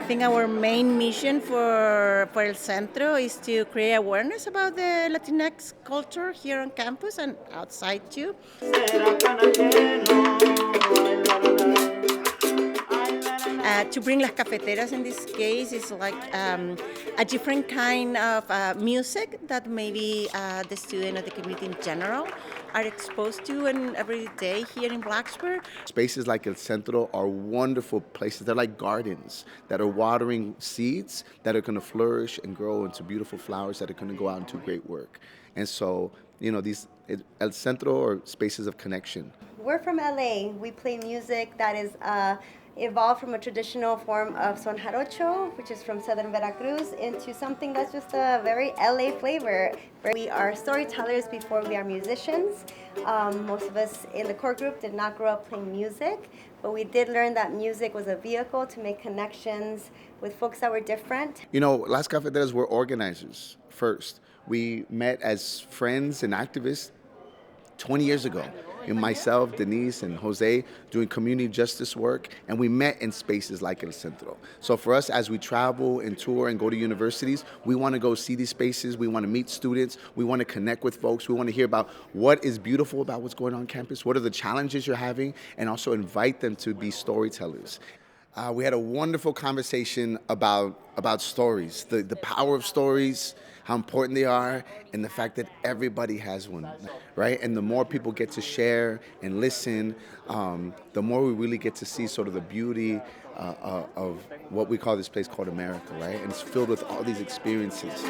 think our main mission for El Centro is to create awareness about the Latinx culture here on campus and outside too. To bring Las Cafeteras in this case is like a different kind of music that maybe the student or the community in general are exposed to and every day here in Blacksburg. Spaces like El Centro are wonderful places. They're like gardens that are watering seeds that are going to flourish and grow into beautiful flowers that are going to go out and do great work. And so, these El Centro are spaces of connection. We're from LA. We play music that is evolved from a traditional form of son jarocho, which is from southern Veracruz, into something that's just a very LA flavor. We are storytellers before we are musicians. Most of us in the core group did not grow up playing music, but we did learn that music was a vehicle to make connections with folks that were different. Las Cafeteras were organizers first. We met as friends and activists 20 years ago. And myself, Denise, and Jose doing community justice work, and we met in spaces like El Centro. So for us, as we travel and tour and go to universities, we want to go see these spaces. We want to meet students. We want to connect with folks. We want to hear about what is beautiful about what's going on campus, what are the challenges you're having, and also invite them to be storytellers. We had a wonderful conversation about stories, the power of stories, how important they are, and the fact that everybody has one, right? And the more people get to share and listen, the more we really get to see sort of the beauty of what we call this place called America, right? And it's filled with all these experiences.